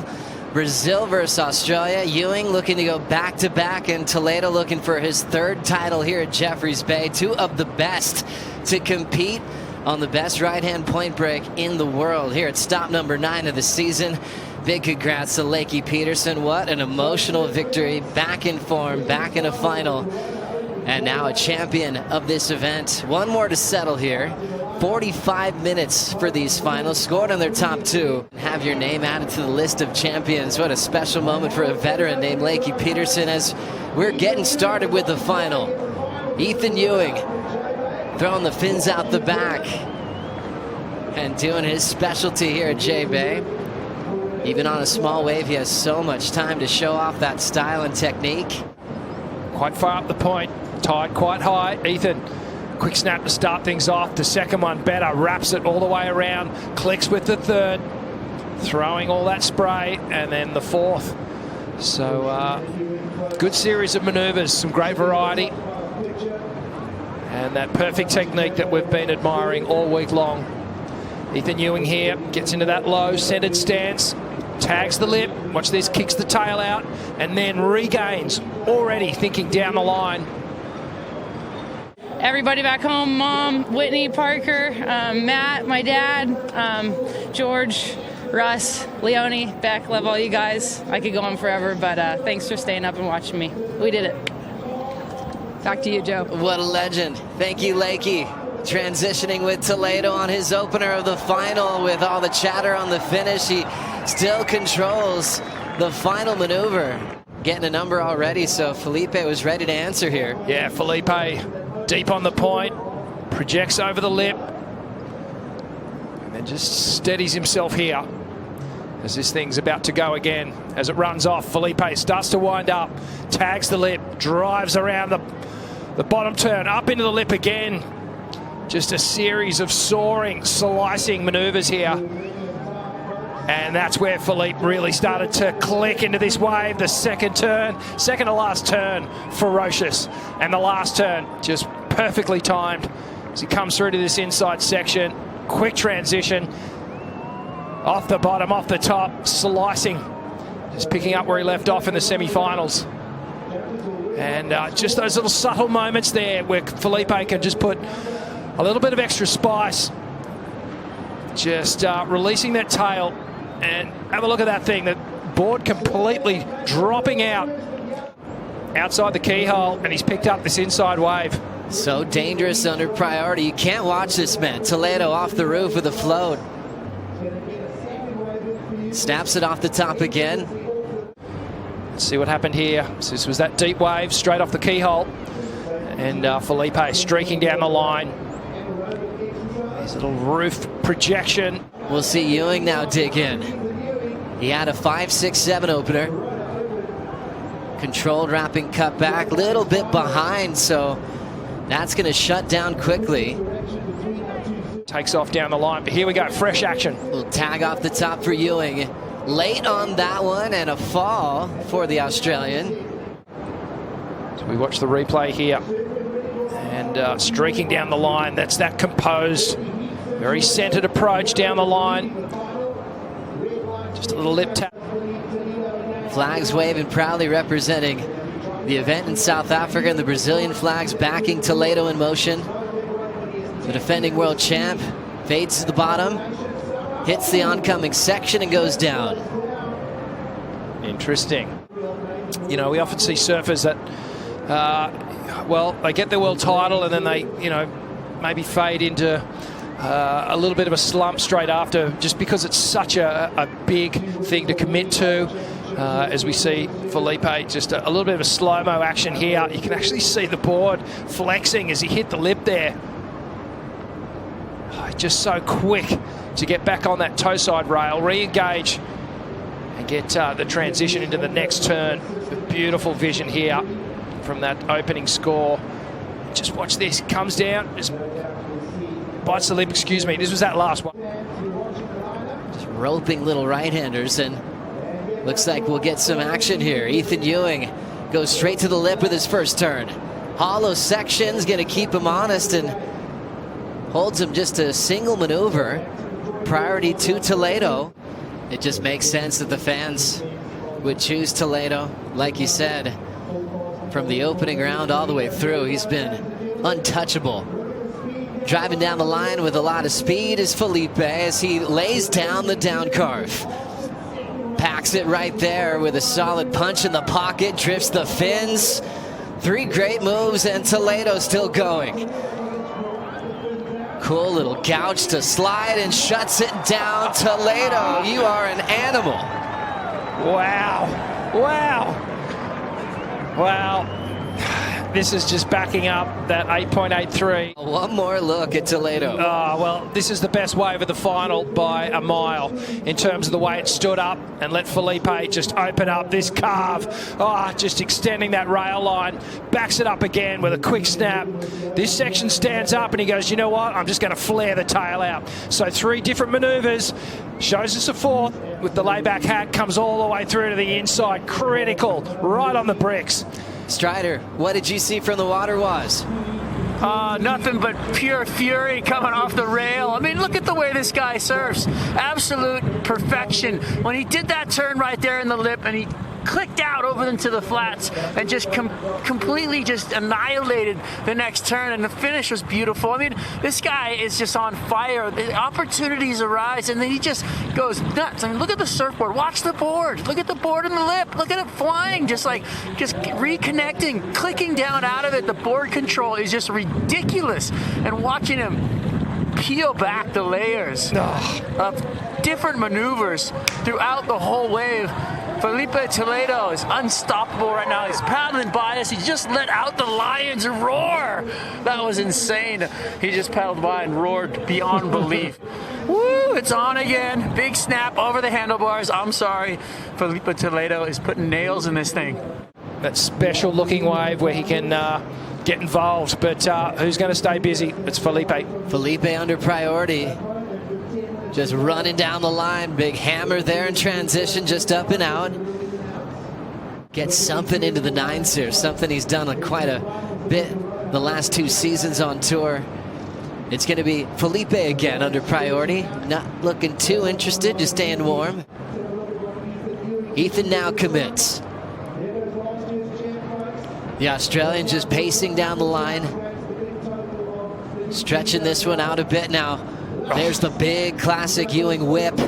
final. Brazil versus Australia. Ewing looking to go back-to-back, and Toledo looking for his third title here at Jeffreys Bay. Two of the best to compete on the best right-hand point break in the world here at stop number 9 of the season. Big congrats to Lakey Peterson. What an emotional victory. Back in form, back in a final, and now a champion of this event. One more to settle here. 45 minutes for these finals, scored on their top 2. Have your name added to the list of champions. What a special moment for a veteran named Lakey Peterson as we're getting started with the final. E.Ewing throwing the fins out the back and doing his specialty here at J-Bay. Even on a small wave, he has so much time to show off that style and technique. Quite far up the point, tied quite high. Ethan, quick snap to start things off. The second one better, wraps it all the way around, clicks with the third, throwing all that spray, and then the fourth. So good series of maneuvers, some great variety, and that perfect technique that we've been admiring all week long. E.Ewing here gets into that low centered stance, tags the lip, watch this, kicks the tail out, and then regains, already thinking down the line. Everybody back home, Mom, Whitney, Parker, Matt, my dad, George, Russ, Leonie, Beck, love all you guys. I could go on forever, but thanks for staying up and watching me. We did it. Back to you, Joe. What a legend. Thank you, Lakey. Transitioning with Toledo on his opener of the final. With all the chatter on the finish, he still controls the final maneuver. Getting a number already, so Filipe was ready to answer here. Yeah, Filipe deep on the point, projects over the lip, and then just steadies himself here as this thing's about to go again. As it runs off, Filipe starts to wind up, tags the lip, drives around the bottom turn, up into the lip again. Just a series of soaring, slicing maneuvers here. And that's where Filipe really started to click into this wave. The second turn, second to last turn, ferocious. And the last turn, just perfectly timed as he comes through to this inside section. Quick transition. Off the bottom, off the top, slicing. Just picking up where he left off in the semi-finals. And just those little subtle moments there where Filipe can just put a little bit of extra spice. Just releasing that tail. And have a look at that thing, that board completely dropping out outside the keyhole, and he's picked up this inside wave. So dangerous under priority. You can't watch this man. Toledo off the roof with a float. Snaps it off the top again. Let's see what happened here. So this was that deep wave straight off the keyhole. And Filipe streaking down the line. His little roof projection. We'll see Ewing now dig in. He had a 5.67 opener. Controlled wrapping cut back, little bit behind, so that's going to shut down quickly. Takes off down the line, but here we go, fresh action. Little tag off the top for Ewing. Late on that one, and a fall for the Australian. So we watch the replay here. And streaking down the line, that's that composed, very centered approach down the line. Just a little lip tap. Flags waving proudly, representing the event in South Africa, and the Brazilian flags backing Toledo in motion. The defending world champ fades to the bottom, hits the oncoming section and goes down. Interesting. You know, we often see surfers that, well, they get their world title and then they, you know, maybe fade into a little bit of a slump straight after, just because it's such a big thing to commit to. As we see Filipe, just a little bit of a slow-mo action here. You can actually see the board flexing as he hit the lip there. Just so quick to get back on that toe side rail, re-engage and get the transition into the next turn. Beautiful vision here from that opening score. Just watch this, comes down, just bites the lip, excuse me. This was that last one. Just roping little right-handers, and looks like we'll get some action here. E.Ewing goes straight to the lip with his first turn. Hollow section's gonna keep him honest and holds him just a single maneuver. Priority to Toledo. It just makes sense that the fans would choose Toledo. Like you said, from the opening round all the way through, he's been untouchable. Driving down the line with a lot of speed is Filipe as he lays down the down carve. Packs it right there with a solid punch in the pocket, drifts the fins. 3 great moves and Toledo still going. Cool little gouge to slide and shuts it down. Toledo, you are an animal. Wow. Wow. Wow. This is just backing up that 8.83. One more look at Toledo. Oh, well, this is the best wave of the final by a mile in terms of the way it stood up and let Filipe just open up this carve. Oh, just extending that rail line. Backs it up again with a quick snap. This section stands up and he goes, you know what? I'm just going to flare the tail out. So 3 different maneuvers. Shows us a 4th with the layback hack. Comes all the way through to the inside. Critical. Right on the bricks. Strider, what did you see from the water, Waz? Nothing but pure fury coming off the rail. I mean, look at the way this guy surfs. Absolute perfection. When he did that turn right there in the lip and he clicked out over into the flats and just completely just annihilated the next turn, and the finish was beautiful. I mean, this guy is just on fire. The opportunities arise and then he just goes nuts. I mean, look at the surfboard. Watch the board. Look at the board and the lip. Look at it flying, just reconnecting, clicking down out of it. The board control is just ridiculous, and watching him peel back the layers of different maneuvers throughout the whole wave. Filipe Toledo is unstoppable right now. He's paddling by us. He just let out the lions roar. That was insane. He just paddled by and roared beyond belief. Woo, it's on again. Big snap over the handlebars. I'm sorry. Filipe Toledo is putting nails in this thing. That special looking wave where he can get involved, but who's going to stay busy? It's Filipe. Filipe under priority. Just running down the line. Big hammer there in transition, just up and out. Gets something into the 9s here. Something he's done quite a bit the last 2 seasons on tour. It's going to be Filipe again under priority. Not looking too interested, just staying warm. Ethan now commits. The Australian just pacing down the line. Stretching this one out a bit now. There's the big classic E.Ewing whip.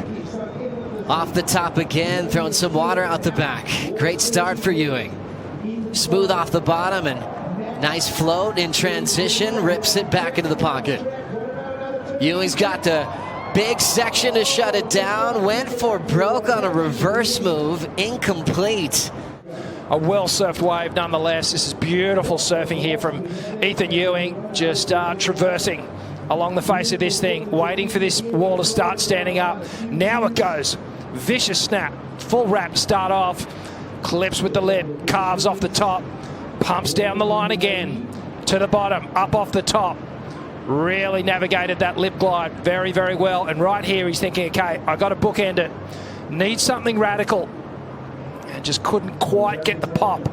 Off the top again, throwing some water out the back. Great start for E.Ewing. Smooth off the bottom and nice float in transition. Rips it back into the pocket. E.Ewing's got the big section to shut it down. Went for broke on a reverse move. Incomplete. A well-surfed wave nonetheless. This is beautiful surfing here from Ethan E.Ewing. Just traversing along the face of this thing, waiting for this wall to start standing up. Now it goes. Vicious snap. Full wrap to start off. Clips with the lip. Carves off the top. Pumps down the line again. To the bottom. Up off the top. Really navigated that lip glide very, very well. And right here he's thinking, okay, I got to bookend it. Need something radical. And just couldn't quite get the pop.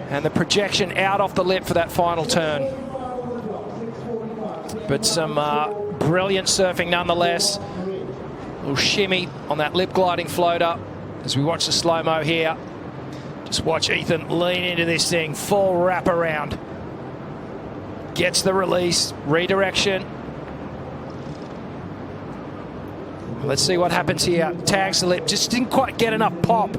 And the projection out off the lip for that final turn. But some brilliant surfing nonetheless. A little shimmy on that lip gliding floater as we watch the slow-mo here. Just watch Ethan lean into this thing. Full wrap around. Gets the release. Redirection. Let's see what happens here. Tags the lip. Just didn't quite get enough pop.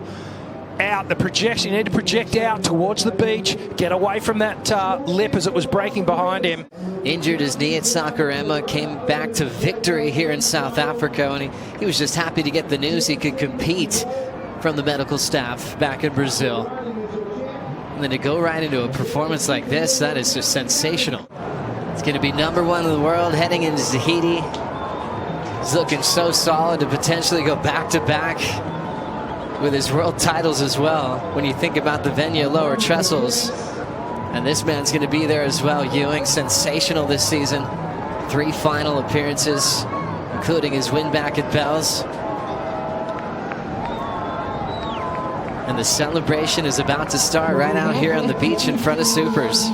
Out the projection. You need to project out towards the beach, get away from that lip as it was breaking behind him. Injured his knee at Saquarema, came back to victory here in South Africa, and he was just happy to get the news he could compete from the medical staff back in Brazil. And then to go right into a performance like this, that is just sensational. It's going to be #1 in the world heading into Tahiti. He's looking so solid to potentially go back-to-back with his world titles as well, when you think about the Venya lower trestles. And this man's going to be there as well. E.Ewing, sensational this season. 3 final appearances, including his win back at Bells. And the celebration is about to start right out here on the beach in front of Supers.